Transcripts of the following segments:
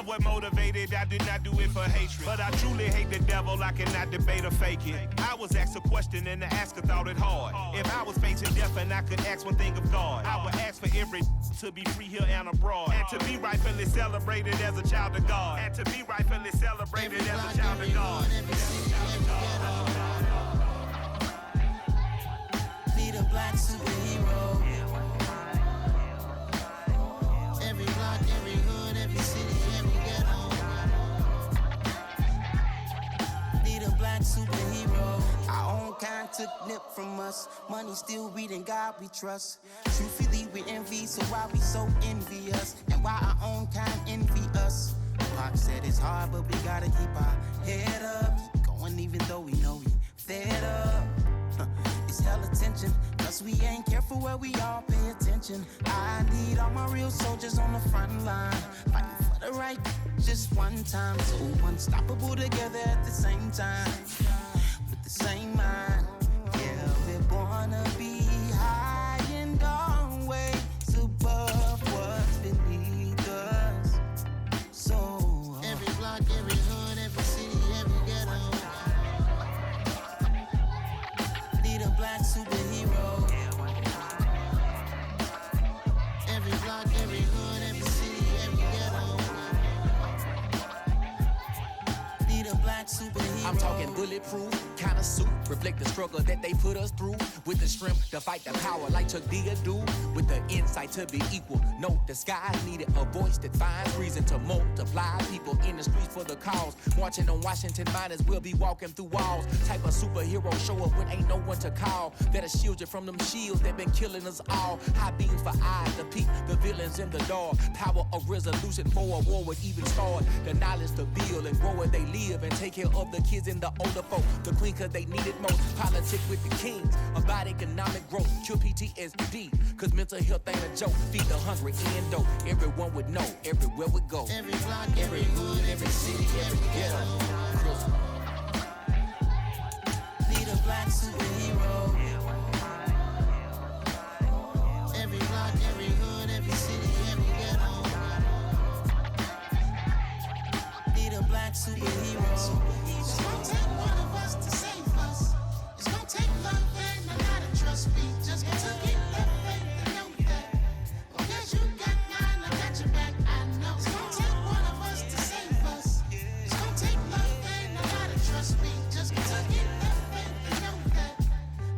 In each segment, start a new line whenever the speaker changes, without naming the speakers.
what motivated, I did not do it for hatred. But I truly hate the devil, I cannot debate or fake it. I was asked a question and the asker thought it hard. If I was facing death and I could ask one thing of God, I would ask for every to be free here and abroad, and to be rightfully celebrated as a child of God, and to be rightfully celebrated as a child of God.
Need a black superhero. Every block, every hood, every city, every ghetto. Need a black superhero. Our own kind took nip from us. Money still reading God we trust. Truthfully we envy, so why we so envious? And why our own kind envy us? Pac said it's hard, but we gotta keep our head up. Keep going even though we know we fed up. It's hella tension, cause we ain't careful where we all pay attention. I need all my real soldiers on the front line, fighting for the right just one time. So unstoppable together at the same time, with the same mind. Yeah, we're born to be high and always above what's beneath us. So every block, every hood, every city, every ghetto. Need a black superhero. Every block, every hood, every city, every ghetto. Need a black superhero.
I'm talking bulletproof kind of suit, reflect the struggle that they put us through. With the strength to fight the power like Chuck D do. With the insight to be equal. No disguise needed, a voice that finds reason to multiply. People in the streets for the cause. Marching on Washington, might as well be walking through walls. Type of superhero show up when ain't no one to call. That'll shield you from them shields that been killing us all. High beams for eyes to peek the villains in the dark. Power of resolution for a war would even start. The knowledge to build and grow where they live and take care of the kids and the older folk. The queen cause they need it most. Politic with the kings about economic growth. Cure PTSD cause mental health ain't a joke. Feed the hungry and dope. Everyone would know everywhere we go.
Every block, every hood, every city, every ghetto. Need a black superhero. Every block, every hood, every city, every ghetto. Need a black superhero. It's gonna take one of us to save us. It's gonna take love and a lot of trust. We just got to get that faith and know that. Because you got mine, I got your back, I know. It's gonna take one of us to save us. It's gonna take love and a lot of trust. We just got to get that faith and know that.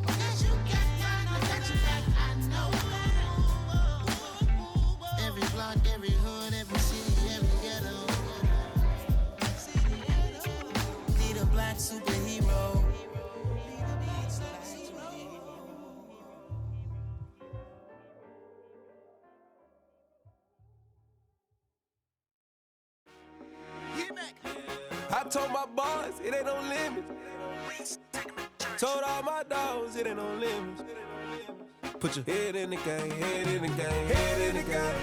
Because you got mine, I got your back, I know. Every block, every hood, every city, every ghetto. Need a black superhero.
I told my boys it ain't no limits. Told all my dogs it ain't no limits. Put your head in the game, head in the game, head in the game.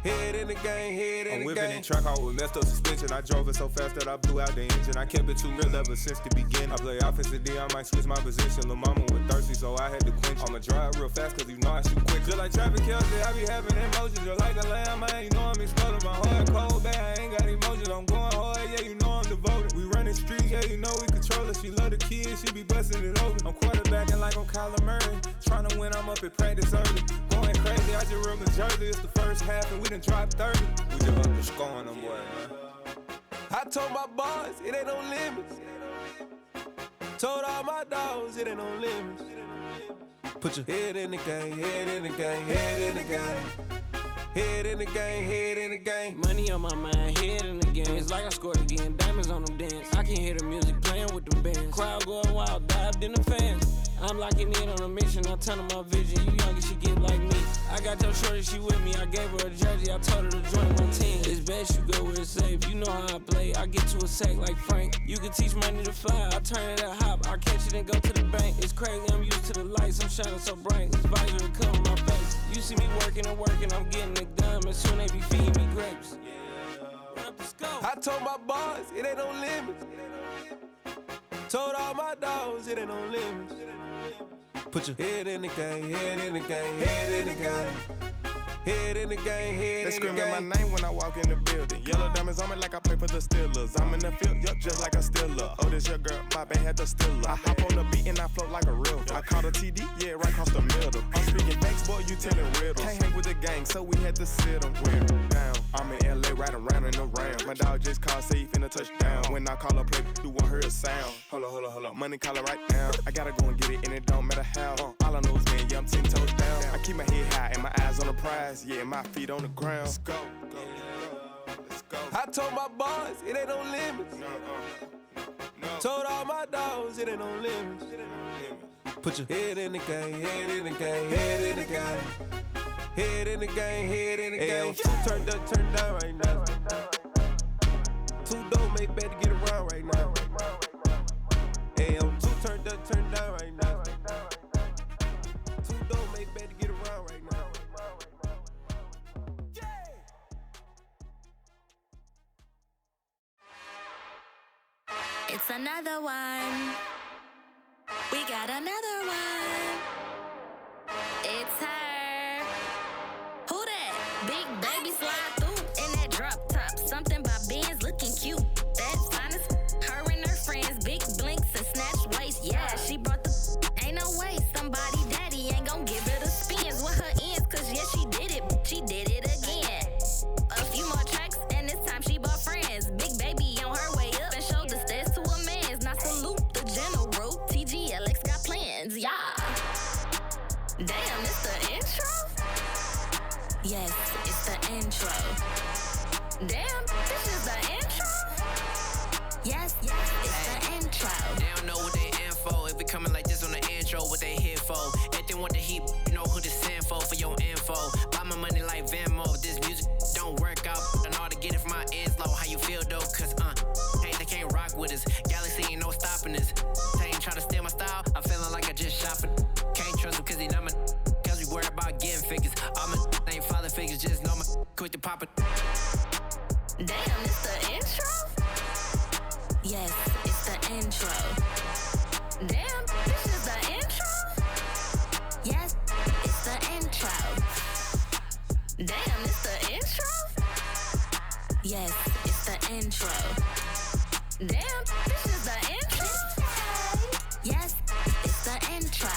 Head in the game, head in the game. I'm whipping and track out with messed up suspension. I drove it so fast that I blew out the engine. I kept it too real ever since the beginning. I play offensive D, I might switch my position. Lil' mama was thirsty, so I had to quench. I'ma drive real fast, cause you know I shoot quick. Just like traffic Kelsey, I be having emotions. Just like a lamb, man, you know I'm exploding. My heart cold, bad, I ain't got emotions. I'm going hard, yeah, you know I'm devoted. We running streets, yeah, you know we control it. She love the kids, she be busting it open. I'm quarterbacking like I'm Kyler Murray. Trying to win, I'm up at practice early. Going crazy, I just rub the jersey. It's the first half and we done dropped 30. We just up to scoring them boys, man. I told my boys it ain't no limits. Told all my dogs it ain't no limits. Put your head in the game, head in the game, head in the game. Head in the game, head in the game.
Money on my mind, head in the game. It's like I scored again, diamonds on them dance. I can hear the music playing with them bands. Crowd going wild, dived in the fans. I'm locking in on a mission, I tell her my vision. You young and she get like me. I got your shorty, she with me. I gave her a jersey, I told her to join my team. It's best you go where it's safe. You know how I play. I get to a sack like Frank. You can teach money to fly. I turn it at hop. I catch it and go to the bank. It's crazy, I'm used to the lights. I'm shining so bright. This visor will cover my face. You see me working and working. I'm getting it done. And soon they be feeding me grapes.
I told my boys it ain't no limits. Told all my dogs it ain't no limits. Put your head in the game, head in the game, head in the game. Head in the game, head
They
in the game.
screaming my name when I walk in the building. Yellow diamonds on me like I play for the Steelers. I'm in the field, yup, just like a Steeler. Oh, this your girl, my band had the Steeler. I hop on the beat and I float like a river. I caught a TD, yeah, right across the middle. I'm speaking facts, boy, you telling riddles. Can't hang with the gang, so we had to sit them down. I'm in LA, riding around and around. My dog just called, say he finna touchdown. When I call a play, you won't hear a sound. Hold up, money calling right now. I gotta go and get it, and it don't matter how. All I know is, man, yeah, I'm 10 toes down. I keep my head high and my eyes on the prize. Yeah, my feet on the ground. Let's go.
I told my boys, it ain't no limits. Told all my dogs, it ain't no limits. Put your head in the game, head in the game, head in the game. Head in the game, head in the game. Turned up, turned down right now. Two dope make better get around right now. Hey, I'm two turned up, turned down right now. Two dope make better get around right now.
It's another one. We got another one. It's her. Who that? Big baby slide through in that drop top. Something by Benz looking cute. That's honest. Her and her friends, big blinks and snatch waist. Yeah, she brought the. Ain't no way somebody daddy ain't gon' give her the spins with her ends. Cause yeah, she did it. She did it again. A few more tracks and this time she bought friends. Big baby on her way up and showed the stairs to a man's. Now salute the general. TGLX got plans, yeah. Damn, it's the intro? Yes, it's the intro. Damn, this is the intro? Yes, it's the intro.
They don't know what they in for. If we coming like this on the intro, what they here for? If they want the heat, you know who to send for your info. Buy my money like Venmo. If this music don't work out, I know how to get it from my ends low. How you feel though? Cause hey, they can't rock with us. Galaxy ain't no stopping us. They ain't trying to steal my style. I'm feeling like I just shot for. Can't trust them cause they not my. Cause we worried about getting figures. All my ain't father figures, just know my quick to pop it.
Damn, it's the intro? Yes, it's the intro. Damn, this is the intro? Yes, it's the intro. Damn, it's the intro? Yes, it's the intro. Damn, this is the intro? Yes, it's the intro.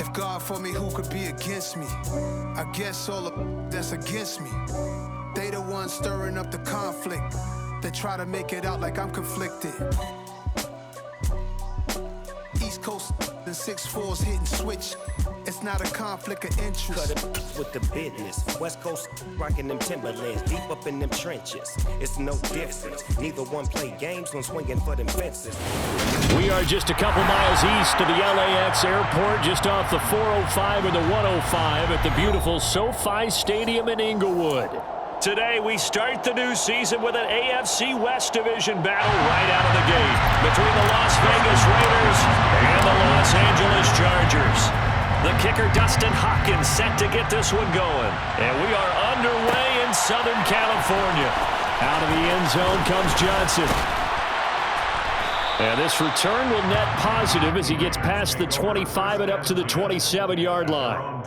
If God for me, who could be against me? I guess all of that's against me. They the ones stirring up the conflict. They try to make it out like I'm conflicted. East Coast, the 6'4s hitting switch. It's not a conflict of interest.
Cut it with the business. West Coast rocking them Timberlands, deep up in them trenches. It's no difference. Neither one play games when swinging for them fences.
We are just a couple miles east of the LAX airport, just off the 405 and the 105 at the beautiful SoFi Stadium in Inglewood. Today, we start the new season with an AFC West Division battle right out of the gate between the Las Vegas Raiders and the Los Angeles Chargers. The kicker, Dustin Hopkins, set to get this one going. And we are underway in Southern California. Out of the end zone comes Johnson. And this return will net positive as he gets past the 25 and up to the 27-yard line.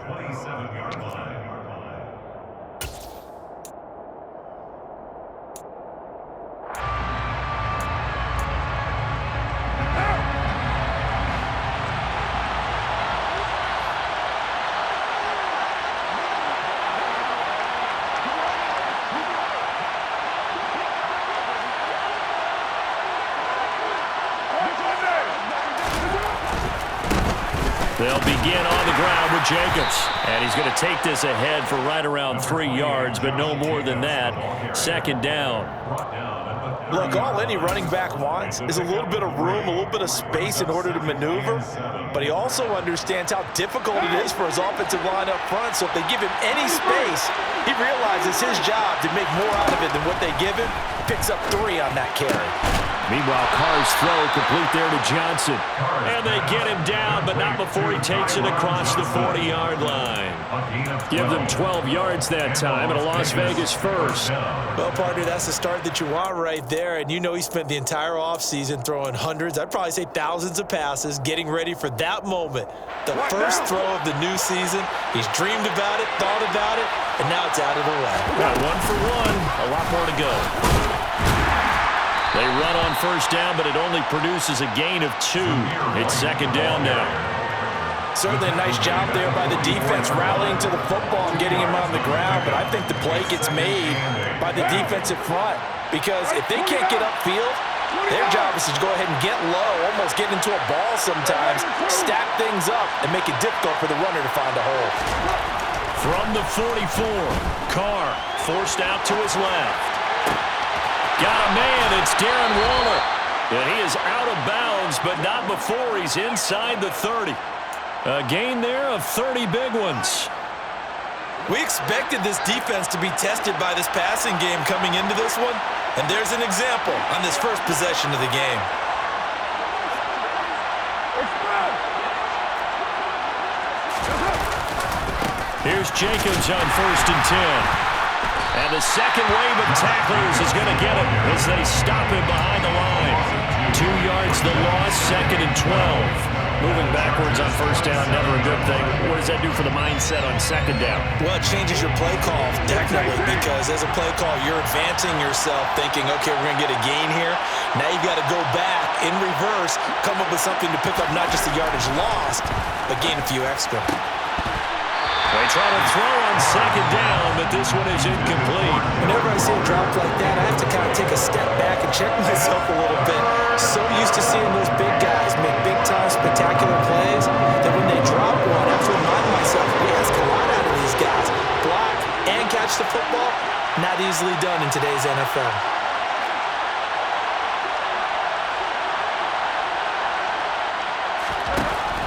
They'll begin on the ground with Jacobs. And he's going to take this ahead for right around 3 yards, but no more than that. Second down.
Look, all any running back wants is a little bit of room, a little bit of space in order to maneuver. But he also understands how difficult it is for his offensive line up front. So if they give him any space, he realizes his job to make more out of it than what they give him. Picks up 3 on that carry.
Meanwhile, Carr's throw complete there to Johnson. And they get him down, but not before he takes it across the 40-yard line. Give them 12 yards that time and a Las Vegas first.
Well, partner, that's the start that you want right there. And you know he spent the entire offseason throwing hundreds, I'd probably say thousands of passes, getting ready for that moment. The first throw of the new season. He's dreamed about it, thought about it, and now it's out of the way.
Got 1 for 1. A lot more to go. They run on first down, but it only produces a gain of 2. It's second down now.
Certainly a nice job there by the defense rallying to the football and getting him on the ground, but I think the play gets made by the defensive front because if they can't get upfield, their job is to go ahead and get low, almost get into a ball sometimes, stack things up, and make it difficult for the runner to find a hole.
From the 44, Carr forced out to his left. Got a man, it's Darren Waller. And he is out of bounds, but not before he's inside the 30. A gain there of 30 big ones.
We expected this defense to be tested by this passing game coming into this one, and there's an example on this first possession of the game.
Here's Jacobs on 1st and 10. And the second wave of tacklers is going to get him as they stop him behind the line. 2 yards the loss, 2nd and 12. Moving backwards on first down, never a good thing. What does that do for the mindset on second down?
Well, it changes your play call, definitely, because as a play call, you're advancing yourself thinking, okay, we're going to get a gain here. Now you've got to go back in reverse, come up with something to pick up not just the yardage lost, but gain a few extra.
They try to throw on second down, but this one is incomplete.
Whenever I see a drop like that, I have to kind of take a step back and check myself a little bit. So used to seeing those big guys make big-time spectacular plays that when they drop one, I have to remind myself, we ask a lot out of these guys. Block and catch the football, not easily done in today's NFL.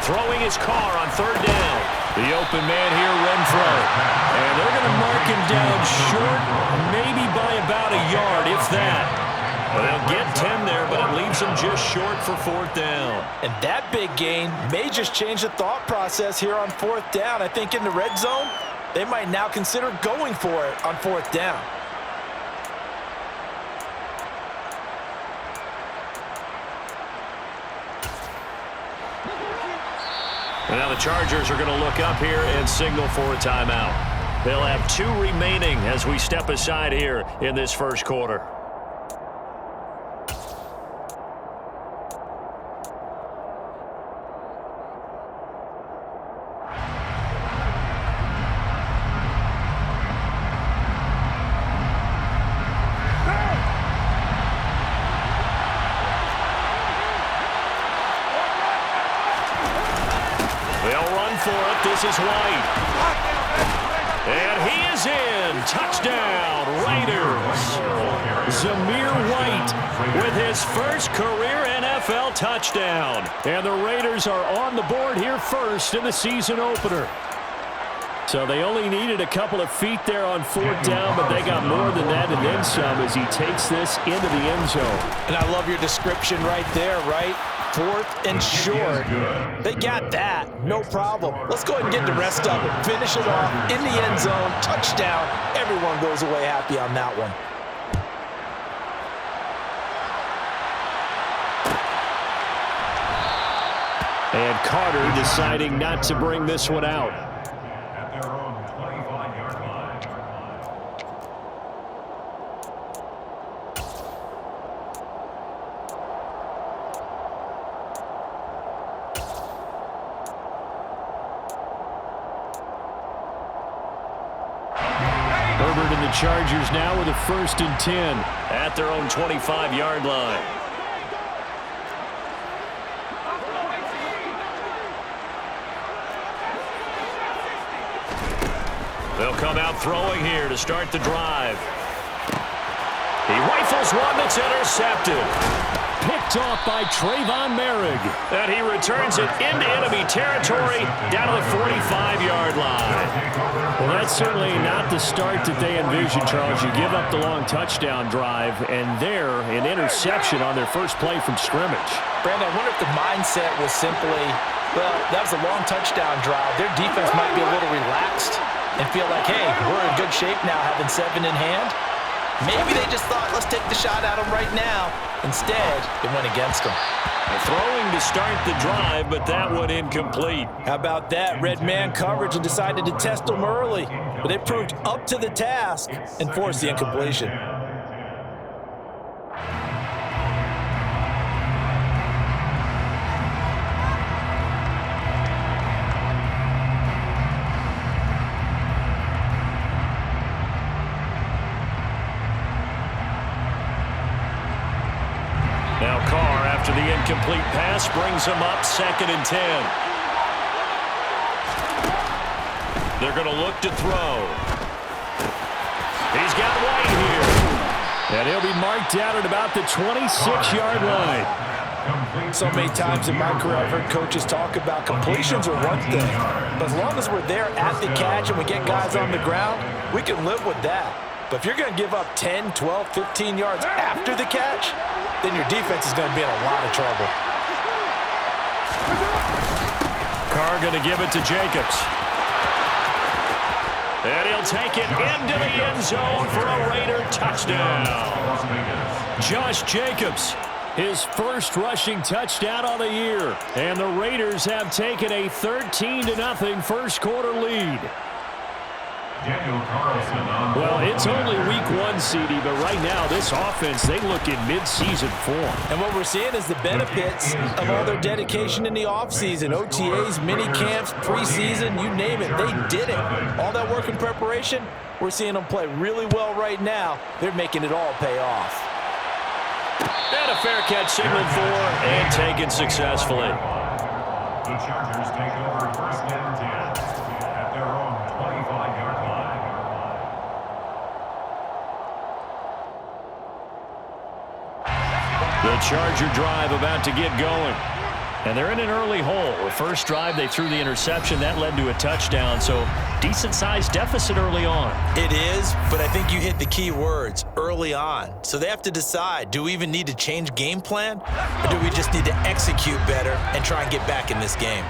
Throwing his car on 3rd down. The open man here, Renfro. And they're going to mark him down short, maybe by about a yard, if that. They'll get 10 there, but it leaves them just short for 4th down.
And that big gain may just change the thought process here on 4th down. I think in the red zone, they might now consider going for it on 4th down.
And now the Chargers are going to look up here and signal for a timeout. They'll have 2 remaining as we step aside here in this first quarter. This is White. And he is in. Touchdown, Raiders. Zamir White with his first career NFL touchdown. And the Raiders are on the board here first in the season opener. So they only needed a couple of feet there on 4th down, but they got more than that and then some as he takes this into the end zone.
And I love your description right there, right? 4th and short. They got that. No problem. Let's go ahead and get the rest of it. Finish it off in the end zone. Touchdown. Everyone goes away happy on that one.
And Carter deciding not to bring this one out. Herbert and the Chargers now with a 1st and 10 at their own 25-yard line. They'll come out throwing here to start the drive. He rifles one that's intercepted. Picked picked off by Trayvon Merrick. And he returns it into enemy territory down to the 45-yard line. Well, that's certainly not the start that they envisioned, Charles. You give up the long touchdown drive, and there, an interception on their first play from scrimmage.
Brandon, I wonder if the mindset was simply, well, that was a long touchdown drive. Their defense might be a little relaxed and feel like, hey, we're in good shape now having 7 in hand. Maybe they just thought, let's take the shot at them right now. Instead, it went against them.
Throwing to start the drive, but that one incomplete.
How about that? Red man coverage and decided to test them early. But they proved up to the task and forced the incompletion.
Now Carr, after the incomplete pass, brings him up 2nd and 10. They're going to look to throw. He's got White here. And he'll be marked out at about the 26-yard line.
So many times in my career I've heard coaches talk about completions are one thing. But as long as we're there at the catch and we get guys on the ground, we can live with that. But if you're going to give up 10, 12, 15 yards after the catch, then your defense is going to be in a lot of trouble.
Carr going to give it to Jacobs. And he'll take it into the end zone for a Raider touchdown. Josh Jacobs, his first rushing touchdown of the year. And the Raiders have taken a 13-0 first quarter lead. Well, it's only week 1, CD, but right now this offense, they look in mid-season form.
And what we're seeing is the benefits of all their dedication in the offseason. OTAs, mini camps, preseason, you name it, they did it. All that work in preparation, we're seeing them play really well right now. They're making it all pay off.
And a fair catch signaled for and taken successfully.
The Chargers take over 1st and 10 at their own 25-yard line.
The Charger drive about to get going. And they're in an early hole. The first drive, they threw the interception. That led to a touchdown, so decent-sized deficit early on.
It is, but I think you hit the key words, early on. So they have to decide, do we even need to change game plan, or do we just need to execute better and try and get back in this game?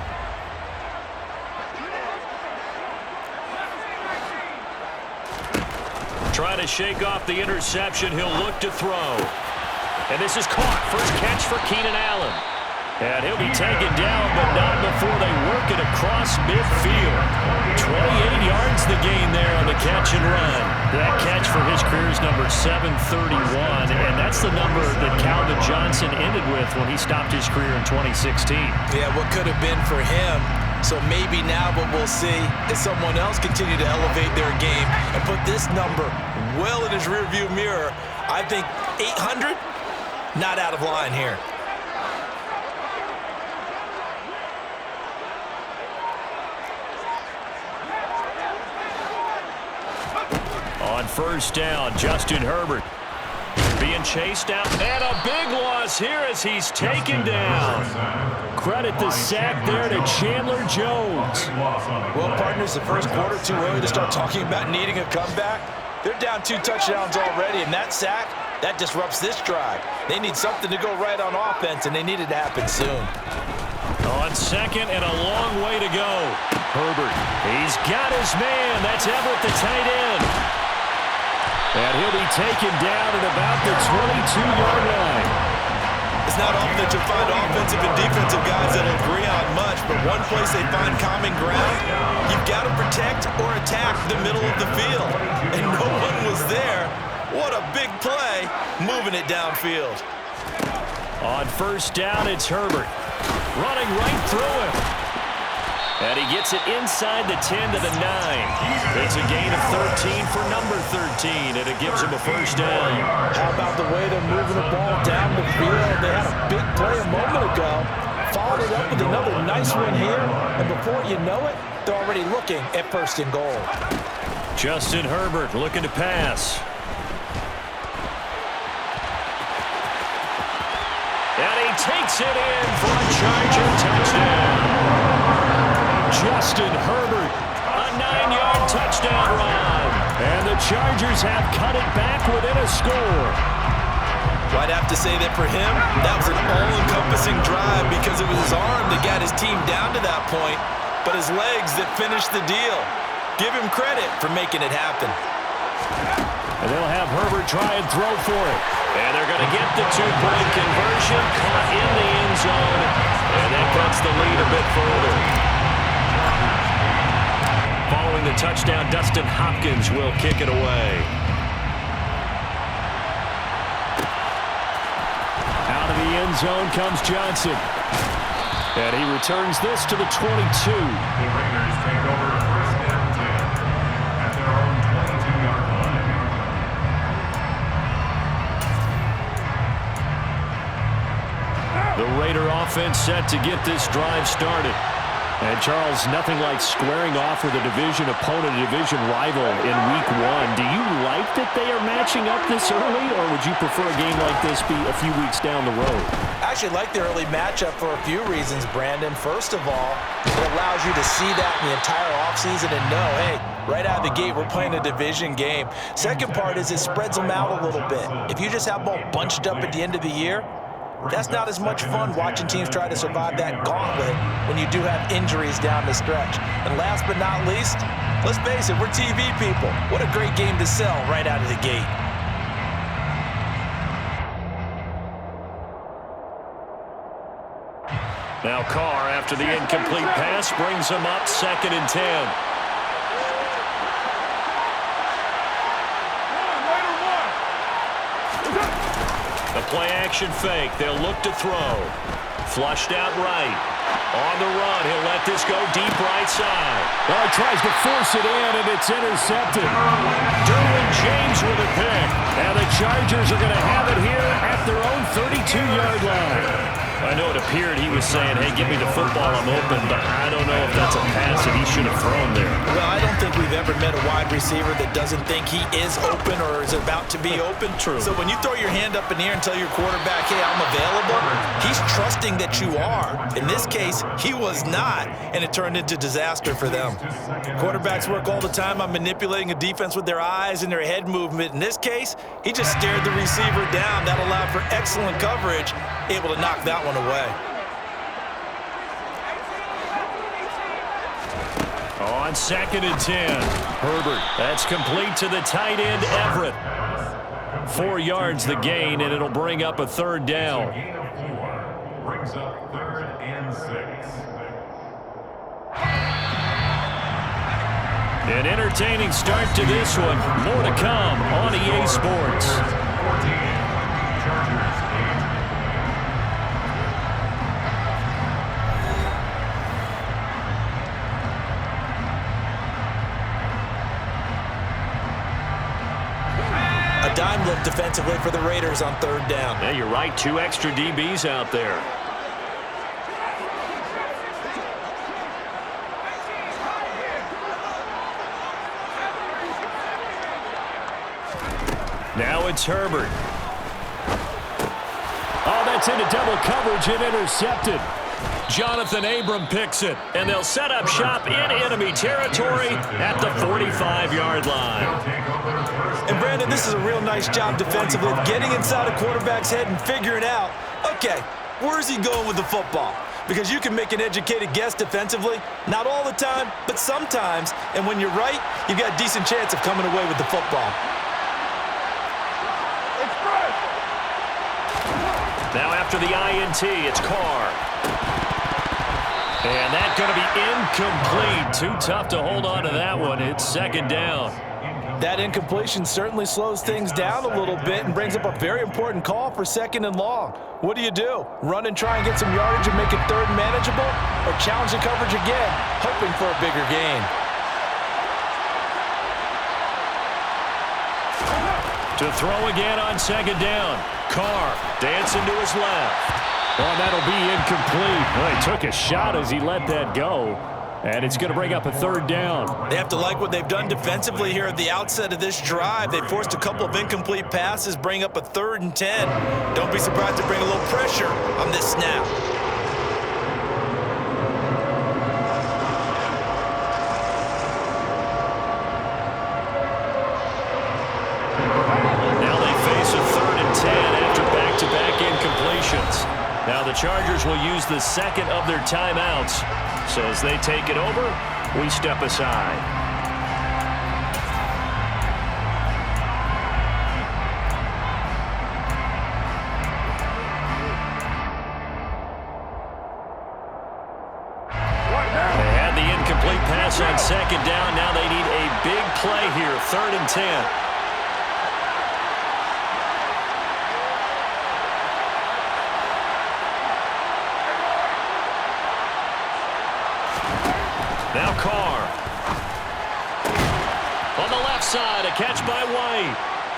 Trying to shake off the interception. He'll look to throw. And this is caught. First catch for Keenan Allen. And he'll be taken down, but not before they work it across midfield. 28 yards the gain there on the catch and run. That catch for his career is number 731, and that's the number that Calvin Johnson ended with when he stopped his career in 2016.
Yeah, what could have been for him. So maybe now what we'll see is someone else continue to elevate their game and put this number well in his rearview mirror. I think 800, not out of line here.
On first down, Justin Herbert being chased out, and a big loss here as he's taken down. Credit the sack there to Chandler Jones.
Well, partners, the first quarter too early to start talking about needing a comeback. They're down 2 touchdowns already, and that sack, that disrupts this drive. They need something to go right on offense, and they need it to happen soon.
On second and a long way to go. Herbert, he's got his man. That's Everett, the tight end. And he'll be taken down at about the 22-yard line.
It's not often that you'll find offensive and defensive guys that'll agree on much, but one place they find common ground, you've got to protect or attack the middle of the field. And no one was there. What a big play, moving it downfield.
On first down, it's Herbert. Running right through him. And he gets it inside the 10 to the 9. It's a gain of 13 for number 13, and it gives him a first down.
How about the way they're moving the ball down the field? They had a big play a moment ago. Followed it up with another nice one here. And before you know it, they're already looking at first and goal.
Justin Herbert looking to pass. And he takes it in for a Charger touchdown. Justin Herbert, a 9-yard touchdown run. And the Chargers have cut it back within a score.
Well, I'd have to say that for him, that was an all-encompassing drive because it was his arm that got his team down to that point, but his legs that finished the deal. Give him credit for making it happen.
And they'll have Herbert try and throw for it. And they're going to get the two-point conversion, caught in the end zone, and that cuts the lead a bit further. Following the touchdown, Dustin Hopkins will kick it away. Out of the end zone comes Johnson. And he returns this to the 22.
The Raiders take over first and 10 at their own 22-yard line.
The Raider offense set to get this drive started. And, Charles, nothing like squaring off with a division opponent, a division rival in Week 1. Do you like that they are matching up this early, or would you prefer a game like this be a few weeks down the road?
I actually like the early matchup for a few reasons, Brandon. First of all, it allows you to see that in the entire offseason and know, hey, right out of the gate, we're playing a division game. Second part is it spreads them out a little bit. If you just have them all bunched up at the end of the year, that's not as much fun watching teams try to survive that gauntlet when you do have injuries down the stretch. And last but not least, let's face it, we're TV people. What a great game to sell right out of the gate.
Now Carr, after the incomplete pass, brings him up 2nd and 10. The play-action fake. They'll look to throw. Flushed out right. On the run, he'll let this go deep right side. Well, he tries to force it in, and it's intercepted. Derwin James with a pick. And the Chargers are going to have it here at their own 32-yard line. I know it appeared he was saying, hey, give me the football, I'm open, but I don't know if that's a pass that he should have thrown there.
Well, I don't think we've ever met a wide receiver that doesn't think he is open or is about to be open.
True.
So when you throw your hand up in the air and tell your quarterback, hey, I'm available, he's trusting that you are. In this case, he was not, and it turned into disaster for them. Quarterbacks work all the time on manipulating a defense with their eyes and their head movement. In this case, he just stared the receiver down. That allowed for excellent coverage, able to knock that one away.
On 2nd and 10, Herbert. That's complete to the tight end, Everett. 4 yards the gain, and it'll bring up a 3rd down.
Gain of 4 brings up 3rd and 6.
An entertaining start to this one. More to come on EA Sports.
14, Chargers 8.
A dime look defensively for the Raiders on 3rd down.
Yeah, you're right. 2 extra DBs out there. Now it's Herbert. Oh, that's into double coverage and intercepted. Jonathan Abram picks it, and they'll set up shop in enemy territory at the 45-yard line.
And Brandon, this is a real nice job defensively of getting inside a quarterback's head and figuring out, okay, where's he going with the football? Because you can make an educated guess defensively, not all the time, but sometimes, and when you're right, you've got a decent chance of coming away with the football.
Now after the INT, it's Carr. And that's going to be incomplete. Too tough to hold on to that one. It's 2nd down.
That incompletion certainly slows things down a little bit and brings up a very important call for 2nd and long. What do? Run and try and get some yardage and make it 3rd and manageable? Or challenge the coverage again, hoping for a bigger gain?
To throw again on 2nd down. Carr dancing to his left. Oh, that'll be incomplete. Well, he took a shot as he let that go. And it's going to bring up a third down.
They have to like what they've done defensively here at the outset of this drive. They forced a couple of incomplete passes, bring up a 3rd and 10. Don't be surprised to bring a little pressure on this snap.
Now they face a 3rd and 10 after back-to-back incompletions. Now the Chargers will use the second of their timeouts. So as they take it over, we step aside. They had the incomplete pass on 2nd down. Now they need a big play here, 3rd and 10. Now Carr. On the left side, a catch by White.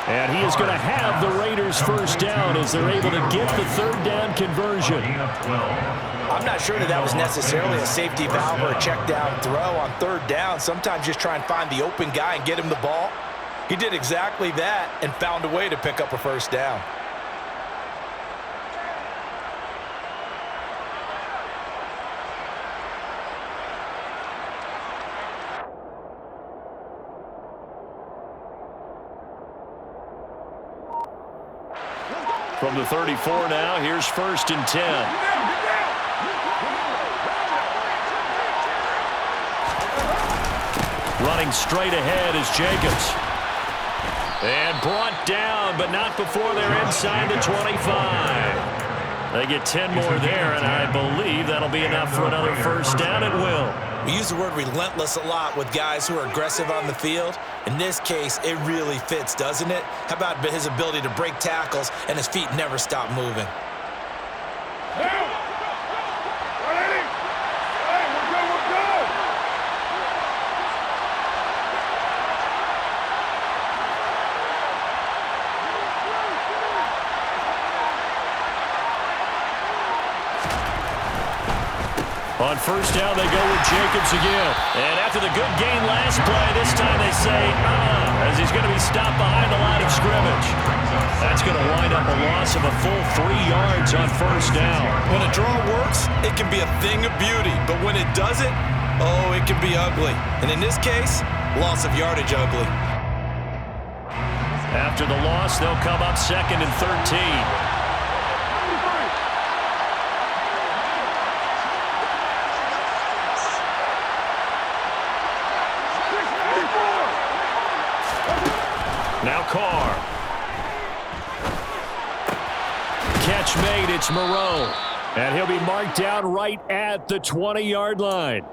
And he is going to have the Raiders first down as they're able to get the 3rd down conversion.
I'm not sure that was necessarily a safety valve or a check down throw on 3rd down. Sometimes just try and find the open guy and get him the ball. He did exactly that and found a way to pick up a first down.
From the 34 now, here's 1st and 10. Running straight ahead is Jacobs. And brought down, but not before they're inside the 25. They get 10 more there, and I believe that'll be enough for another first down. It will.
We use the word relentless a lot with guys who are aggressive on the field. In this case, it really fits, doesn't it? How about his ability to break tackles and his feet never stop moving?
On first down, they go with Jacobs again. And after the good gain last play, this time they say, as he's going to be stopped behind the line of scrimmage. That's going to wind up a loss of a full 3 yards on first down.
When a draw works, it can be a thing of beauty. But when it doesn't, oh, it can be ugly. And in this case, loss of yardage ugly.
After the loss, they'll come up 2nd and 13. Now Carr. Catch made, it's Moreau. And he'll be marked down right at the 20-yard line.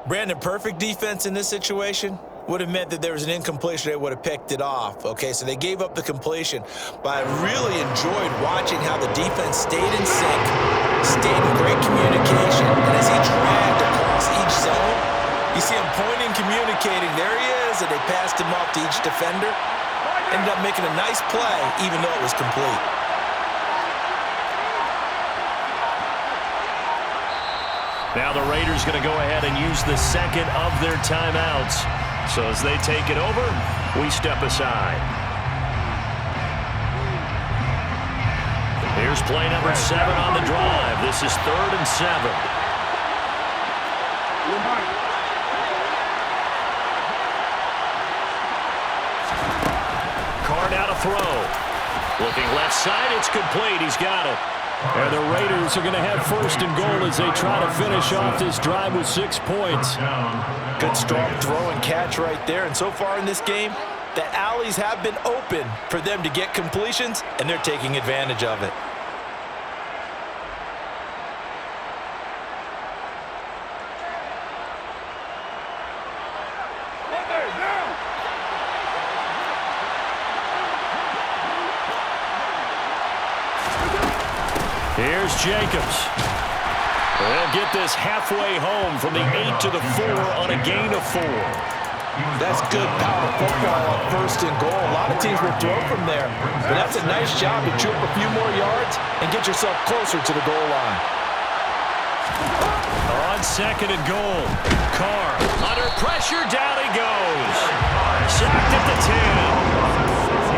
Brandon, perfect defense in this situation would have meant that there was an incompletion. They would have picked it off. Okay, so they gave up the completion. But I really enjoyed watching how the defense stayed in sync, stayed in great communication. And as he dragged across each zone, you see him pointing, communicating. There he is, and they passed him off to each defender. Ended up making a nice play, even though it was complete.
Now the Raiders going to go ahead and use the second of their timeouts. So as they take it over, we step aside. Here's play number 7 on the drive. This is 3rd and 7. Carr now to throw. Looking left side, it's complete. He's got it. And the Raiders are going to have 1st and goal as they try to finish off this drive with 6 points.
Good strong throw and catch right there. And so far in this game, the alleys have been open for them to get completions, and they're taking advantage of it.
Here's Jacobs. They'll get this halfway home from the 8 to the 4 on a gain of 4.
That's good power football on 1st and goal. A lot of teams will throw from there, but that's a nice job to chew up a few more yards and get yourself closer to the goal line.
On on 2nd and goal. Carr under pressure, down he goes. Sacked at the 10.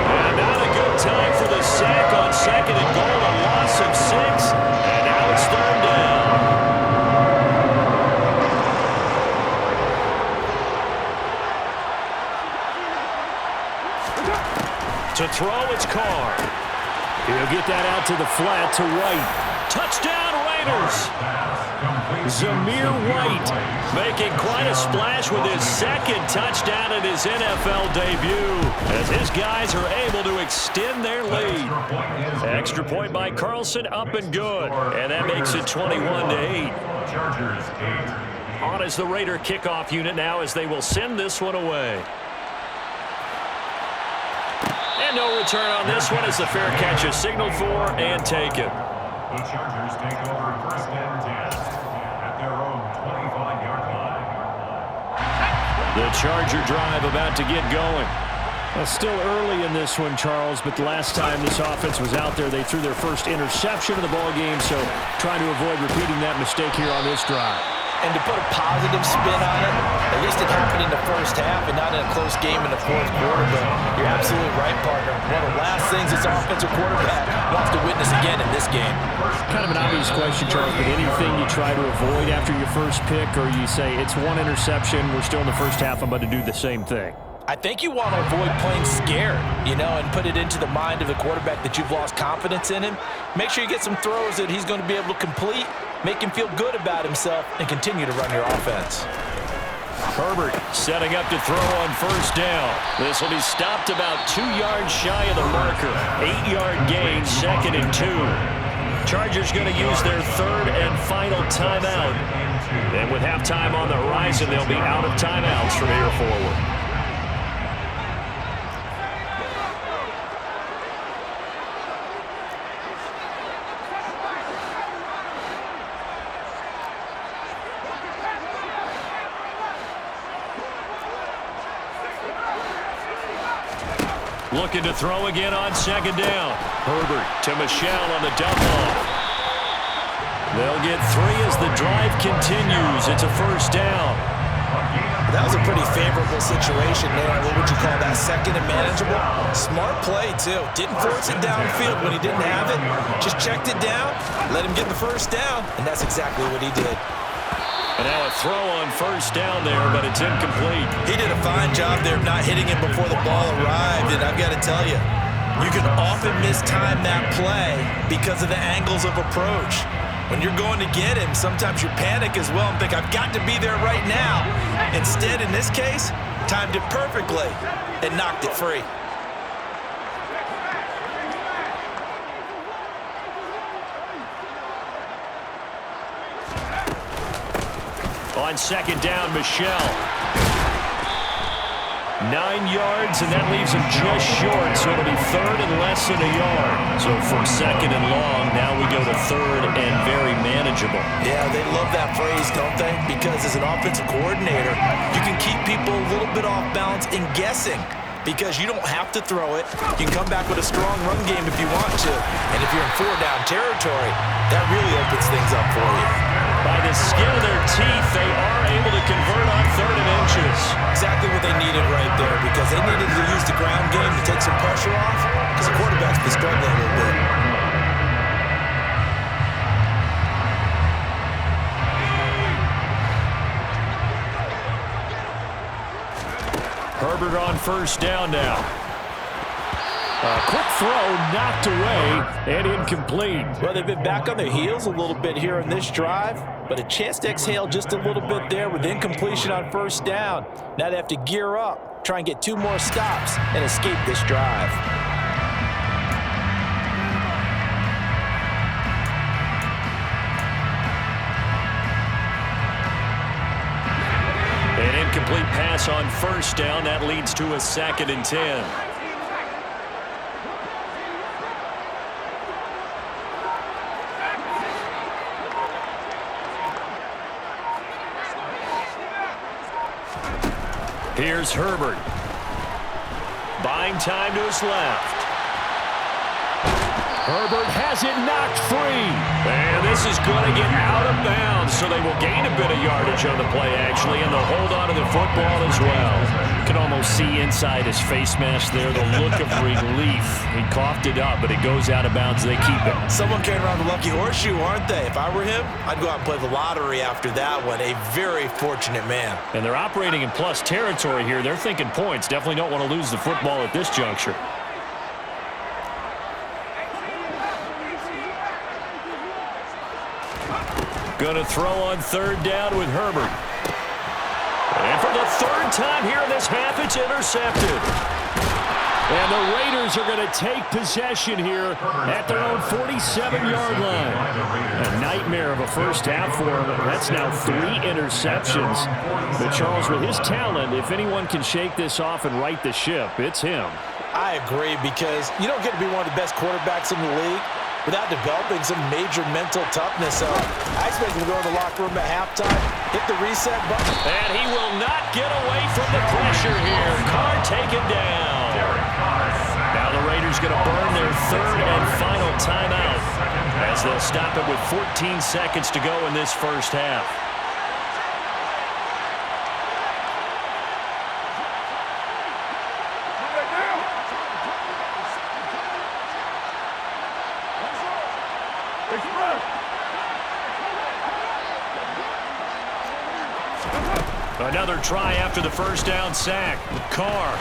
And not a good time for the sack on 2nd and goal, a loss of 6. And now it's 3rd down. To throw, it's Carr. He'll get that out to the flat to White. Touchdown, Raiders! Zamir White making quite a splash with his 2nd touchdown in his NFL debut as his guys are able to extend their lead. Extra point by Carlson, up and good. And that makes it 21-8. On is the Raider kickoff unit now as they will send this one away. And no return on this one as the fair catch is signaled for and taken.
The Chargers take over 1st and 10 at their own 25-yard line.
The Charger drive about to get going. Well, still early in this one, Charles, but the last time this offense was out there, they threw their first interception of the ball game, so trying to avoid repeating that mistake here on this drive.
And to put a positive spin on it, at least it happened in the first half and not in a close game in the 4th quarter. But you're absolutely right, partner. One of the last things this offensive quarterback wants to witness again in this game.
Kind of an obvious question, Charles, but anything you try to avoid after your first pick, or you say it's one interception, we're still in the first half, I'm about to do the same thing?
I think you want to avoid playing scared, and put it into the mind of the quarterback that you've lost confidence in him. Make sure you get some throws that he's going to be able to complete, make him feel good about himself, and continue to run your offense.
Herbert setting up to throw on 1st down. This will be stopped about 2 yards shy of the marker. 8-yard gain, 2nd and 2. Chargers going to use their 3rd and final timeout. And with halftime on the horizon, they'll be out of timeouts from here forward. Looking to throw again on 2nd down. Herbert to Michel on the dump off. They'll get 3 as the drive continues. It's a 1st down.
That was a pretty favorable situation there. What would you call that? 2nd and manageable? Smart play, too. Didn't force it downfield when he didn't have it. Just checked it down, let him get the 1st down, and that's exactly what he did.
And now a throw on 1st down there, but it's incomplete.
He did a fine job there of not hitting him before the ball arrived, and I've got to tell you, you can often mistime that play because of the angles of approach. When you're going to get him, sometimes you panic as well and think, I've got to be there right now. Instead, in this case, timed it perfectly and knocked it free.
On 2nd down, Michel. 9 yards, and that leaves him just short, so it'll be 3rd and less than a yard. So from 2nd and long, now we go to 3rd and very manageable.
Yeah, they love that phrase, don't they? Because as an offensive coordinator, you can keep people a little bit off balance and guessing. Because you don't have to throw it. You can come back with a strong run game if you want to. And if you're in 4-down territory, that really opens things up for you.
By the skin of their teeth, they are able to convert on 3rd and inches.
Exactly what they needed right there, because they needed to use the ground game to take some pressure off, because the quarterback's been struggling a little bit.
Herbert on 1st down now. A quick throw knocked away and incomplete.
Well, they've been back on their heels a little bit here in this drive, but a chance to exhale just a little bit there with incompletion on 1st down. Now they have to gear up, try and get 2 more stops and escape this drive.
An incomplete pass on 1st down. That leads to a 2nd and 10. Here's Herbert. Buying time to his left. Herbert has it knocked free. And this is going to get out of bounds, so they will gain a bit of yardage on the play, actually, and they'll hold on to the football as well. You can almost see inside his face mask there the look of relief. He coughed it up, but it goes out of bounds. They keep it.
Someone came around the lucky horseshoe, aren't they? If I were him, I'd go out and play the lottery after that one. A very fortunate man.
And they're operating in plus territory here. They're thinking points. Definitely don't want to lose the football at this juncture. Going to throw on third down with Herbert. And for the third time here in this half, it's intercepted. And the Raiders are going to take possession here at their own 47-yard line. A nightmare of a first half for him. That's now 3 interceptions. But Charles, with his talent, if anyone can shake this off and right the ship, it's him.
I agree, because you don't get to be one of the best quarterbacks in the league without developing some major mental toughness. So I expect him to go in the locker room at halftime, hit the reset button.
And he will not get away from the pressure here. Carr taken down. Now the Raiders going to burn their third and final timeout as they'll stop it with 14 seconds to go in this first half. Another try after the first down sack. Carr.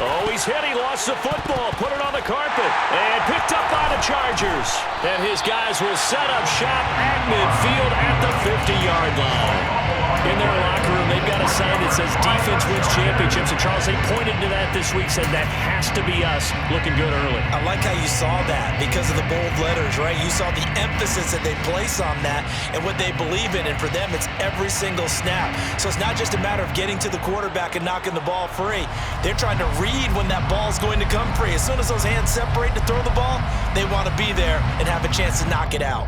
Oh, he's hit. He lost the football. Put it on the carpet. And picked up by the Chargers. And his guys will set up shop at midfield at the 50-yard line. In their locker room, they've got a sign that says defense wins championships. And Charles, they pointed to that this week, said that has to be us. Looking good early.
I like how you saw that because of the bold letters, right? You saw the emphasis that they place on that and what they believe in. And for them, it's every single snap. So it's not just a matter of getting to the quarterback and knocking the ball free. They're trying to read when that ball's going to come free. As soon as those hands separate to throw the ball, they want to be there and have a chance to knock it out.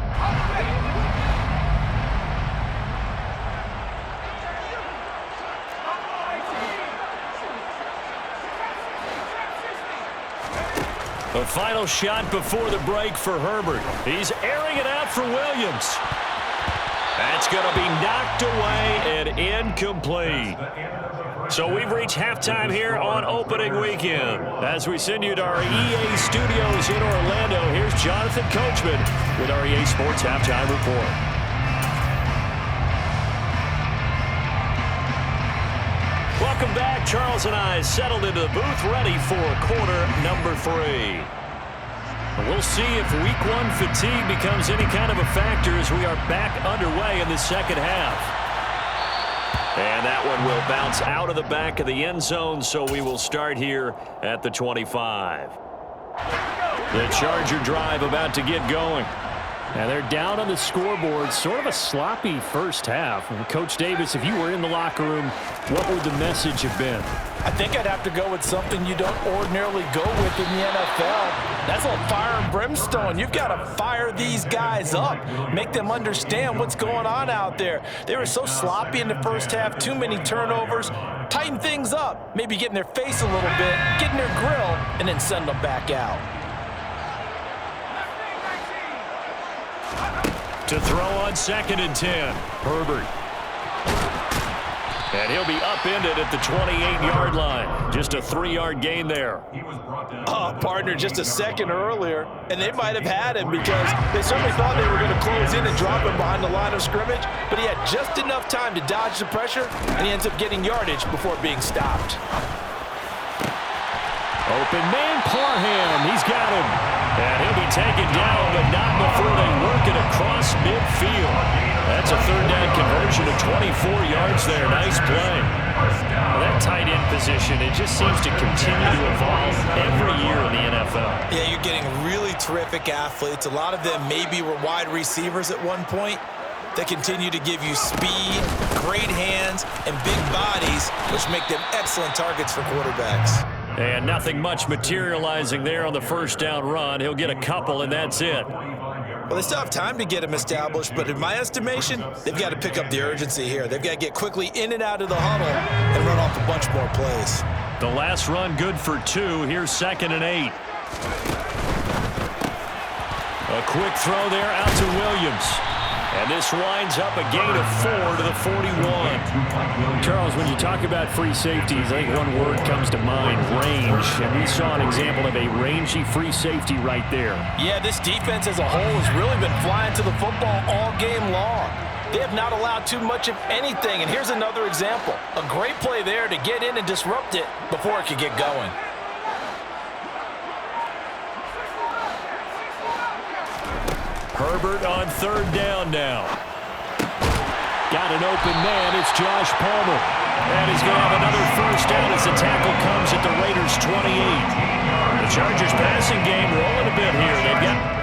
The final shot before the break for Herbert. He's airing it out for Williams. That's going to be knocked away and incomplete. So we've reached halftime here on opening weekend. As we send you to our EA studios in Orlando, here's Jonathan Coachman with our EA Sports Halftime Report. Welcome back. Charles and I settled into the booth, ready for quarter number 3. We'll see if week 1 fatigue becomes any kind of a factor as we are back underway in the second half. And that one will bounce out of the back of the end zone, so we will start here at the 25. The Charger drive about to get going. Now they're down on the scoreboard, sort of a sloppy first half. And Coach Davis, if you were in the locker room, what would the message have been?
I think I'd have to go with something you don't ordinarily go with in the NFL. That's a little fire and brimstone. You've got to fire these guys up, make them understand what's going on out there. They were so sloppy in the first half, too many turnovers. Tighten things up, maybe get in their face a little bit, get in their grill, and then send them back out.
To throw on 2nd and 10, Herbert. And he'll be upended at the 28-yard line. Just a 3-yard gain there.
Partner, just a second earlier, and they might have had him because they certainly thought they were going to close in and drop him behind the line of scrimmage, but he had just enough time to dodge the pressure, and he ends up getting yardage before being stopped.
Open man, Parham. He's got him. And he'll be taken down, but not before they work it across midfield. That's a 3rd down conversion of 24 yards there. Nice play. Well, that tight end position, it just seems to continue to evolve every year in the NFL.
Yeah, you're getting really terrific athletes. A lot of them maybe were wide receivers at one point. They continue to give you speed, great hands, and big bodies, which make them excellent targets for quarterbacks.
And nothing much materializing there on the first down run. He'll get a couple, and that's it.
Well, they still have time to get him established, but in my estimation, they've got to pick up the urgency here. They've got to get quickly in and out of the huddle and run off a bunch more plays.
The last run good for 2. Here's 2nd and 8. A quick throw there out to Williams. And this winds up a gain of 4 to the 41. Charles, when you talk about free safeties, I think one word comes to mind, range. And we saw an example of a rangy free safety right there.
Yeah, this defense as a whole has really been flying to the football all game long. They have not allowed too much of anything. And here's another example. A great play there to get in and disrupt it before it could get going.
Herbert on 3rd down now. Got an open man. It's Josh Palmer. And he's going to have another 1st down as the tackle comes at the Raiders' 28. The Chargers passing game rolling a bit here. They've got...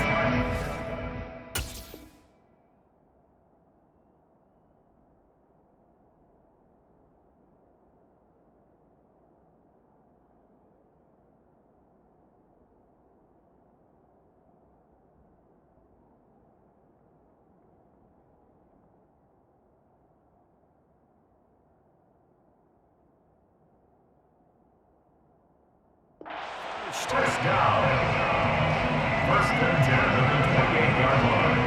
First down. 1st and 10 at the 28-yard line.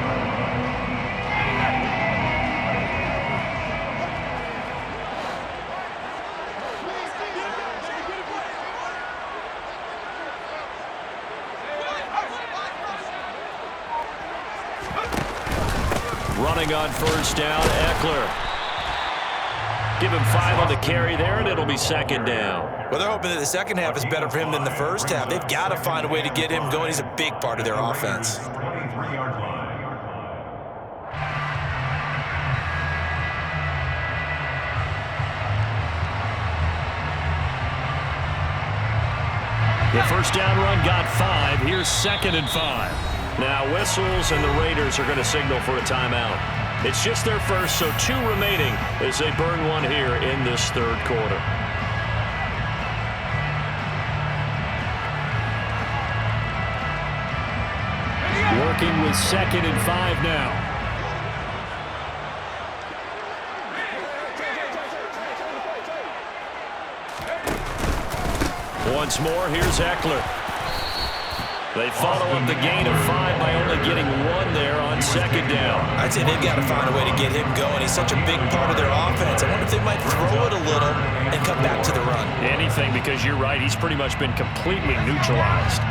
Running on 1st down, Eckler. Give him 5 on the carry there, and it'll be 2nd down.
Well, they're hoping that the second half is better for him than the first half. They've got to find a way to get him going. He's a big part of their offense.
23-yard line.
The 1st down run got 5. Here's 2nd and 5. Now whistles, and the Raiders are going to signal for a timeout. It's just their first, so 2 remaining as they burn one here in this 3rd quarter. Working with 2nd and 5 now. Once more, here's Eckler. They follow up the gain of 5 by only getting 1 there on 2nd down.
I'd say they've got to find a way to get him going. He's such a big part of their offense. I wonder if they might throw it a little and come back to the run.
Anything, because you're right. He's pretty much been completely neutralized.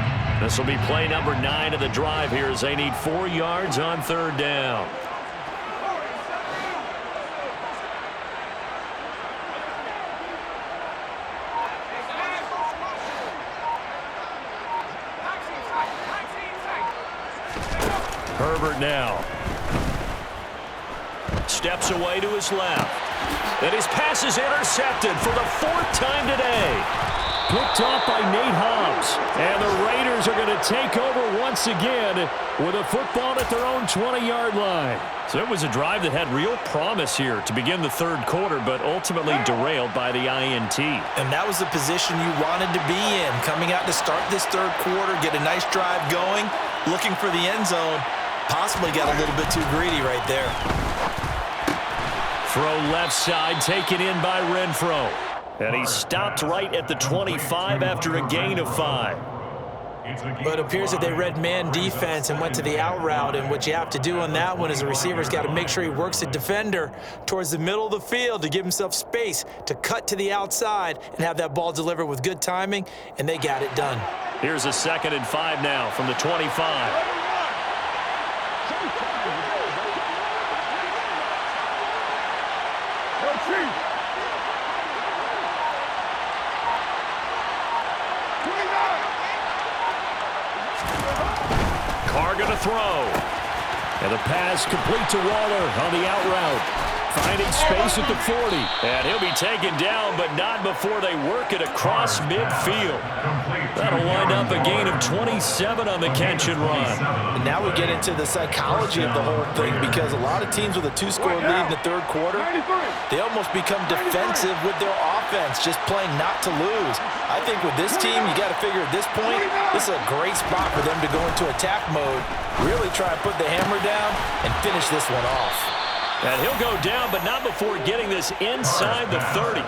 This will be play number 9 of the drive here as they need 4 yards on 3rd down. Herbert now. Steps away to his left. And his pass is intercepted for the 4th time today. Picked off by Nate Hobbs. And the Raiders are going to take over once again with a football at their own 20-yard line. So it was a drive that had real promise here to begin the 3rd quarter, but ultimately derailed by the INT.
And that was the position you wanted to be in. Coming out to start this 3rd quarter, get a nice drive going, looking for the end zone. Possibly got a little bit too greedy right there.
Throw left side, taken in by Renfro. And he stopped right at the 25 after a gain of 5.
But it appears that they read man defense and went to the out route. And what you have to do on that one is the receiver's got to make sure he works the defender towards the middle of the field to give himself space to cut to the outside and have that ball delivered with good timing, and they got it done.
Here's a 2nd and 5 now from the 25. Carr going to throw. And the pass complete to Waller on the out route. Finding space at the 40. And he'll be taken down, but not before they work it across midfield. That'll wind up a gain of 27 on the catch and run.
And now we get into the psychology of the whole thing, because a lot of teams with a 2-score lead in the 3rd quarter, they almost become defensive with their offense, just playing not to lose. I think with this team, you got to figure at this point, this is a great spot for them to go into attack mode, really try and put the hammer down and finish this one off.
And he'll go down, but not before getting this inside the 30.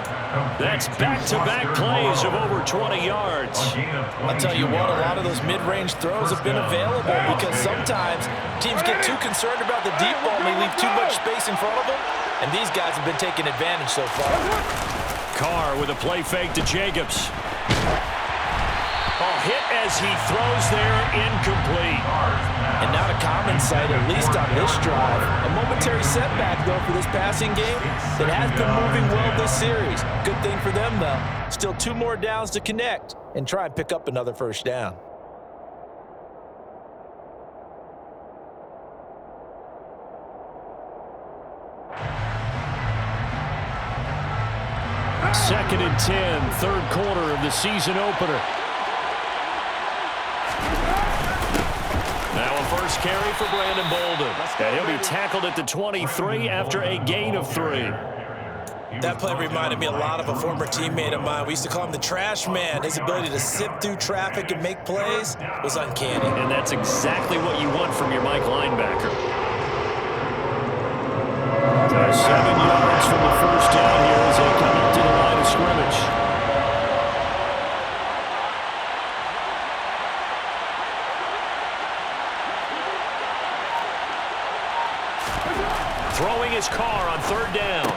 That's back-to-back plays of over 20 yards.
I'll tell you what, a lot of those mid-range throws have been available because sometimes teams get too concerned about the deep ball and they leave too much space in front of them, and these guys have been taking advantage so far.
Carr with a play fake to Jacobs. Oh, hit as he throws there, incomplete.
And not a common sight, at least on this drive. A momentary setback, though, for this passing game that has been moving well this series. Good thing for them, though. Still 2 more downs to connect and try and pick up another first down.
Second and 10, third quarter of the season opener. Now a first carry for Brandon Bolden. And he'll be tackled at the 23 after a gain of 3.
That play reminded me a lot of a former teammate of mine. We used to call him the trash man. His ability to sift through traffic and make plays was uncanny.
And that's exactly what you want from your Mike linebacker. 7 yards from the first down here as they come up to the line of scrimmage. Throwing his Carr on third down.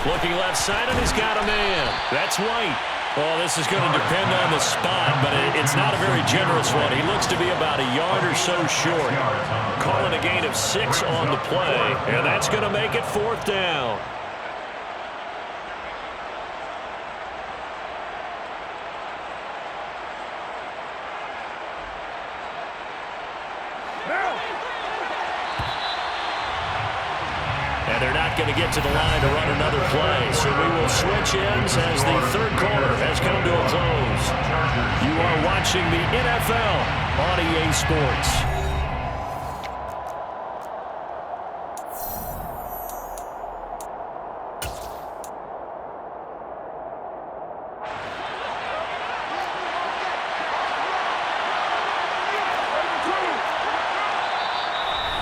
Looking left side, and he's got a man. That's White. Oh, this is going to depend on the spot, but it's not a very generous one. He looks to be about a yard or so short. Calling a gain of 6 on the play, and that's going to make it fourth down. And they're not going to get to the line to run another play. So we will switch ends as the third quarter has come to a close. You are watching the NFL on EA Sports.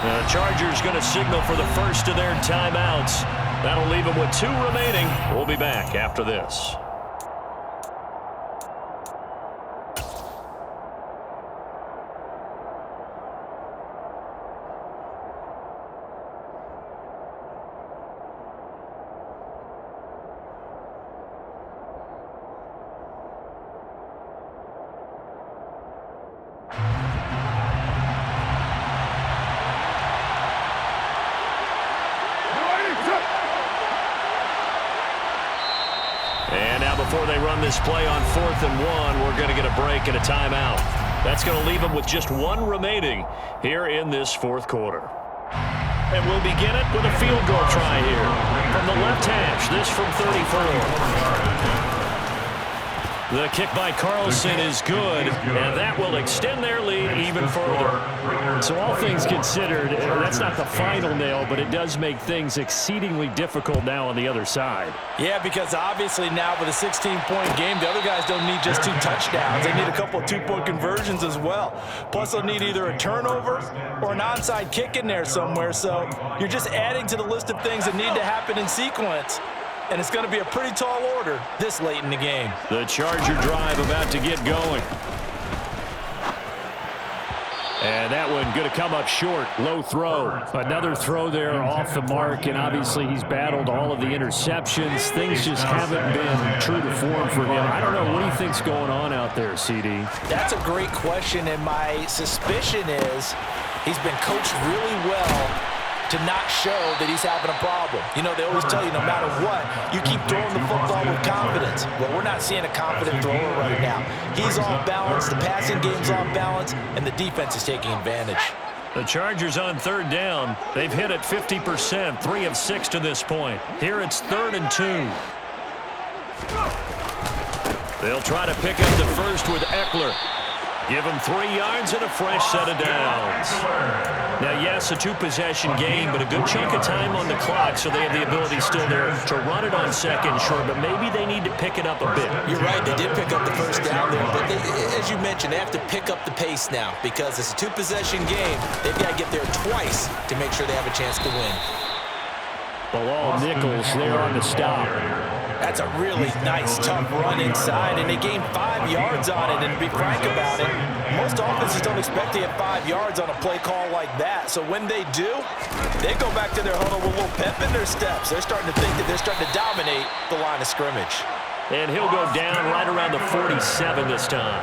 The Chargers going to signal for the first of their timeouts. That'll leave them with 2 remaining. We'll be back after this. And now before they run this play on 4th and 1, we're going to get a break and a timeout. That's going to leave them with just 1 remaining here in this fourth quarter. And we'll begin it with a field goal try here. From the left hash, this from 34. The kick by Carlson is good, and that will extend their lead even further. So all things considered, that's not the final nail, but it does make things exceedingly difficult now on the other side.
Yeah, because obviously now with a 16-point game, the other guys don't need just 2 touchdowns. They need a couple of 2-point conversions as well. Plus, they'll need either a turnover or an onside kick in there somewhere. So you're just adding to the list of things that need to happen in sequence. And it's going to be a pretty tall order this late in the game.
The Charger drive about to get going. And that one going to come up short. Low throw. Another throw there off the mark, and obviously he's battled all of the interceptions. Things just haven't been true to form for him. I don't know. What do you think's going on out there, CD?
That's a great question, and my suspicion is he's been coached really well to not show that he's having a problem. You know, they always tell you no matter what, you keep throwing the football with confidence. Well, we're not seeing a confident thrower right now. He's off balance, the passing game's off balance, and the defense is taking advantage.
The Chargers on third down. They've hit it 50%, 3 of 6 to this point. Here it's 3rd and 2. They'll try to pick up the first with Eckler. Give him 3 yards and a fresh set of downs. Now, yes, a 2-possession game, but a good chunk of time on the clock, so they have the ability still there to run it on second short, but maybe they need to pick it up a bit.
You're right, they did pick up the first down there, but as you mentioned, they have to pick up the pace now because it's a 2-possession game. They've got to get there twice to make sure they have a chance to win.
Bilal Nichols there on the stop.
That's a really nice, tough run inside, and they gained 5 yards on it. And to be frank about it, most offenses don't expect to get 5 yards on a play call like that. So when they do, they go back to their huddle with a little pep in their steps. They're starting to think that they're starting to dominate the line of scrimmage.
And he'll go down right around the 47 this time.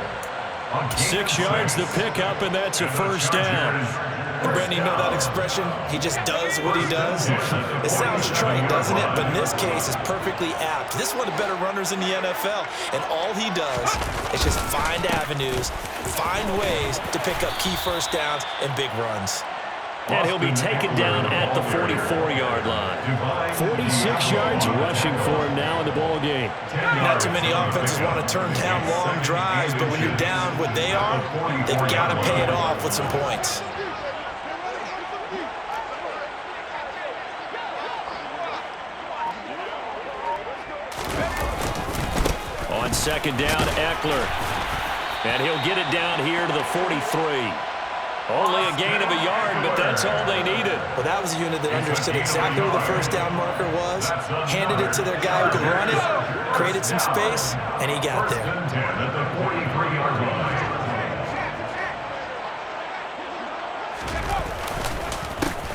6 yards the pickup, and that's a first down.
And Brandon, you know that expression? He just does what he does. It sounds trite, doesn't it? But in this case, it's perfectly apt. This is one of the better runners in the NFL, and all he does is just find avenues, find ways to pick up key first downs and big runs.
And he'll be taken down at the 44-yard line. 46 yards rushing for him now in the ball game.
Not too many offenses want to turn down long drives, but when you're down what they are, they've got to pay it off with some points.
On second down, Eckler. And he'll get it down here to the 43. Only a gain of a yard, but that's all they needed.
Well, that was a unit that understood exactly where the first down marker was, handed it to their guy who could run it, created some space, and he got there.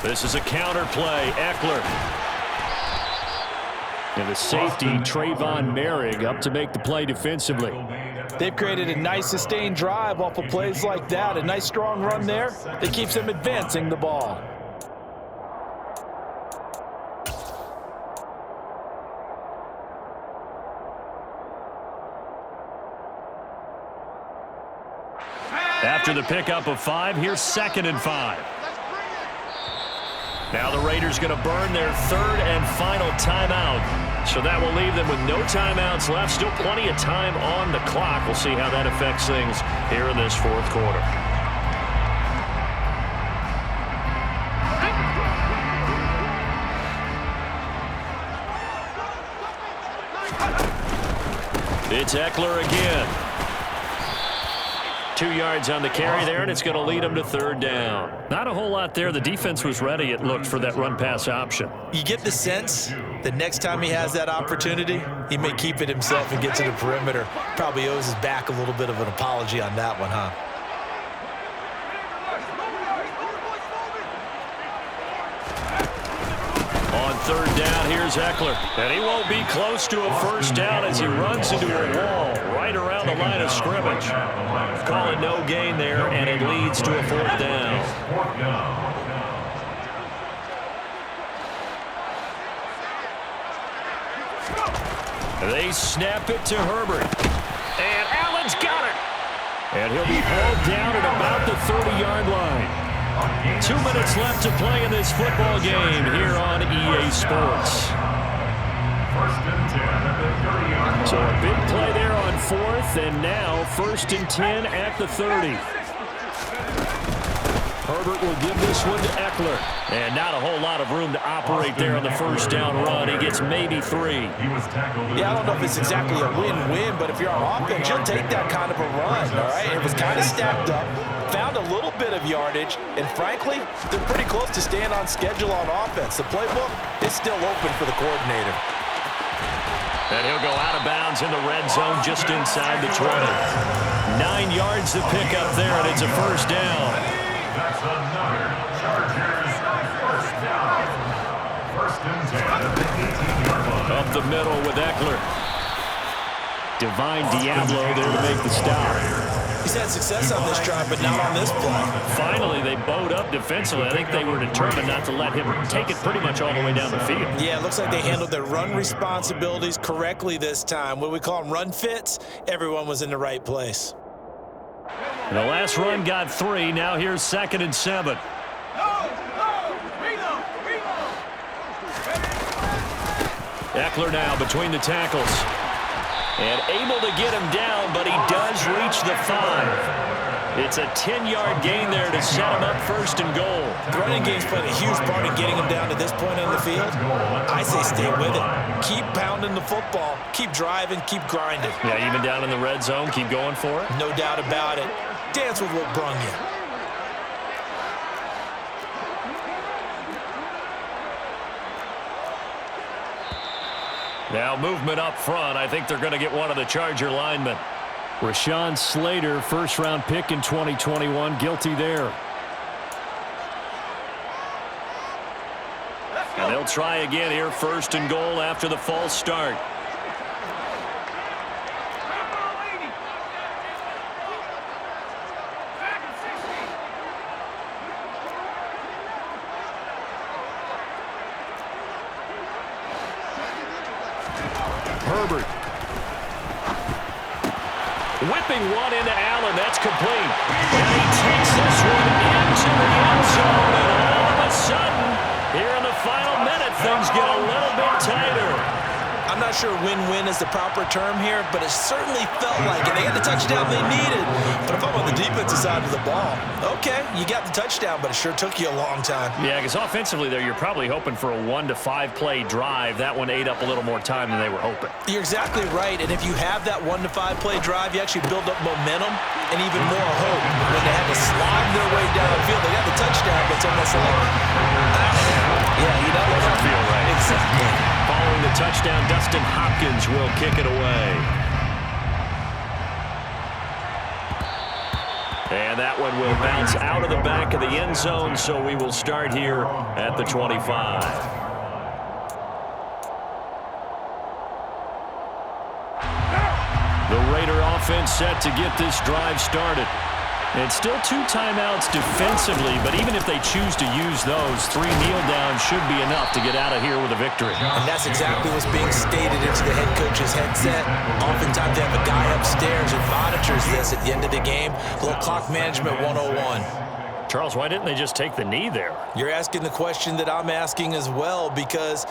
This is a counter play. Eckler. And the safety, Trayvon Merrick, up to make the play defensively.
They've created a nice sustained drive off of plays like that. A nice strong run there that keeps them advancing the ball.
After the pickup of 5, here's 2nd and 5. Now the Raiders going to burn their 3rd and final timeout. So that will leave them with no timeouts left. Still plenty of time on the clock. We'll see how that affects things here in this 4th quarter. It's Eckler again. 2 yards on the carry there, and it's going to lead them to 3rd down. Not a whole lot there. The defense was ready, it looked, for that run-pass option.
You get the sense that next time he has that opportunity, he may keep it himself and get to the perimeter. Probably owes his back a little bit of an apology on that one, huh?
On 3rd down, here's Eckler. And he won't be close to a first down as he runs into a wall right around the line of scrimmage. Call it no gain there, and it leads to a 4th down. They snap it to Herbert. And Allen's got it. And he'll be hauled down at about the 30-yard line. 2 minutes left to play in this football game here on EA Sports. So a big play there on 4th, and now 1st and 10 at the 30. Herbert will give this one to Eckler. And not a whole lot of room to operate there on the first down run. He gets maybe 3.
Yeah, I don't know if it's exactly a win-win, but if you're on offense, you'll take that kind of a run, all right? It was kind of stacked up, found a little bit of yardage, and frankly, they're pretty close to staying on schedule on offense. The playbook is still open for the coordinator.
And he'll go out of bounds in the red zone just inside the 20. 9 yards to pick up there, and it's a first down.
That's another Chargers first down. 1st and 10 at the 18-yard line.
Up the middle with Eckler. Divine Diablo there to make the stop.
He's had success on this drive, but not on this play.
Finally, they bowed up defensively. I think they were determined not to let him take it pretty much all the way down the field.
Yeah, it looks like they handled their run responsibilities correctly this time. What we call them run fits, everyone was in the right place.
And the last run got 3. Now here's 2nd and 7. Eckler now between the tackles. And able to get him down, but he does reach the 5. It's a 10-yard gain there to set him up 1st and goal.
The running game's played a huge part in getting him down to this point on the field. I say stay with it. Keep pounding the football. Keep driving. Keep grinding.
Yeah, even down in the red zone, keep going for it.
No doubt about it. Dance with what brung you.
Now movement up front. I think they're going to get one of the Charger linemen. Rashawn Slater, first-round pick in 2021, guilty there. And they'll try again here, first and goal after the false start. Herbert. Whipping one into Allen. That's complete. And he takes this one into the end zone. And all of a sudden, here in the final minute, things get a little bit tighter.
I'm not sure win-win is the proper term here, but it certainly felt like it. They had the touchdown they needed. But if I'm on the defensive side of the ball, okay, you got the touchdown, but it sure took you a long time.
Yeah, because offensively there, you're probably hoping for a 1 to 5 play drive. That one ate up a little more time than they were hoping.
You're exactly right, and if you have that 1 to 5 play drive, you actually build up momentum and even more hope. When they had to slog their way down the field, they got the touchdown, but it's almost like, you know,
doesn't feel right.
Exactly.
Following the touchdown, Dustin Hopkins will kick it away. And that one will bounce out of the back of the end zone, so we will start here at the 25. The Raider offense set to get this drive started. And still 2 timeouts defensively, but even if they choose to use those, 3 kneel downs should be enough to get out of here with a victory.
And that's exactly what's being stated into the head coach's headset. Oftentimes they have a guy upstairs who monitors this at the end of the game. A little clock management 101.
Charles, why didn't they just take the knee there?
You're asking the question that I'm asking as well, because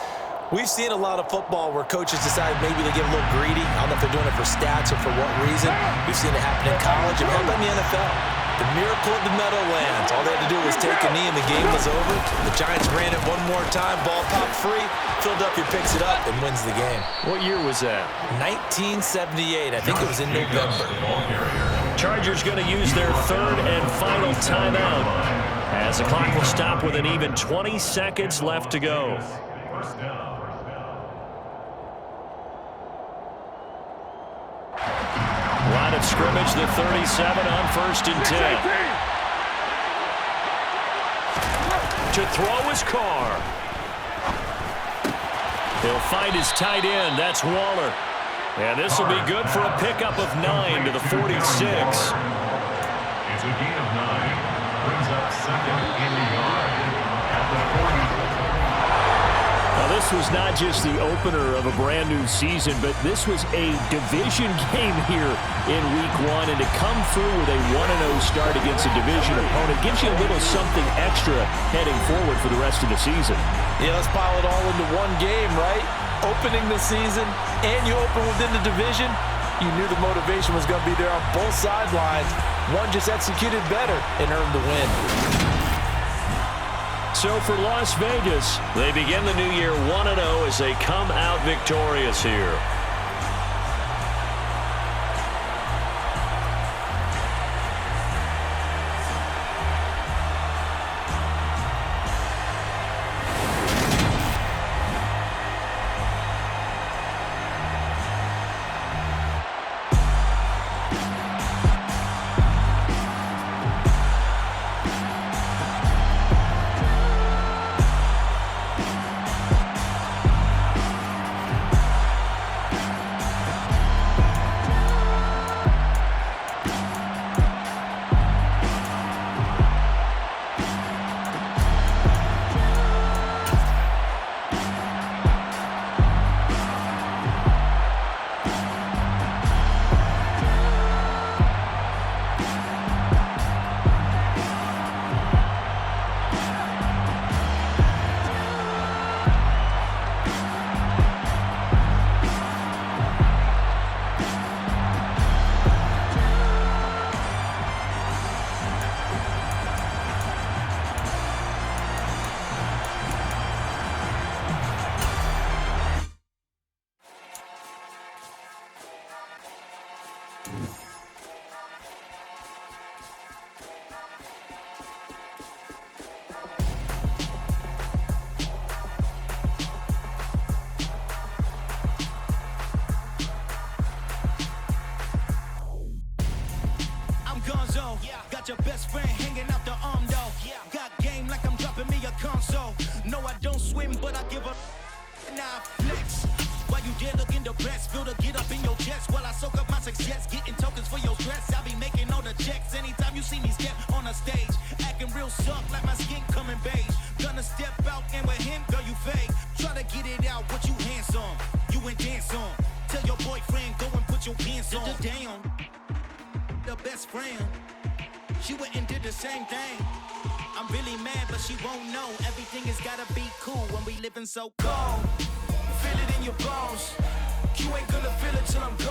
we've seen a lot of football where coaches decide maybe they get a little greedy. I don't know if they're doing it for stats or for what reason. We've seen it happen in college and how about in the NFL? The miracle of the Meadowlands. All they had to do was take a knee and the game was over. The Giants ran it one more time. Ball popped free. Philadelphia picks it up and wins the game.
What year was that?
1978. I think it was in November.
Chargers going to use their 3rd and final timeout as the clock will stop with an even 20 seconds left to go. Line of scrimmage, the 37 on 1st and 10. To throw is Carr. He'll find his tight end. That's Waller. And this will be good for a pickup of 9 to the 46.
It's a gain of 9. Brings up 2nd in the yard at the 40.
This was not just the opener of a brand new season, but this was a division game here in Week 1. And to come through with a 1-0 start against a division opponent gives you a little something extra heading forward for the rest of the season.
Yeah, let's pile it all into one game, right? Opening the season, and you open within the division. You knew the motivation was going to be there on both sidelines. One just executed better and earned the win.
So for Las Vegas, they begin the new year 1-0 as they come out victorious here.
your best friend hanging out the arm though. Got game like I'm dropping me a console. No, I don't swim, but I give a nah flex. While you there looking depressed, feel the get up in your chest while I soak up my success, getting tokens for your stress. I be making all the checks anytime you see me step on a stage, acting real soft like my skin coming beige. Gonna step out and with him, girl, you fake. Try to get it out, but you handsome, you ain't dance on. Tell your boyfriend go and put your pants on. Down, the best friend, she went and did the same thing. I'm really mad, but she won't know. Everything has gotta be cool when we living so cold. Feel it in your bones. You ain't gonna feel it till I'm gone.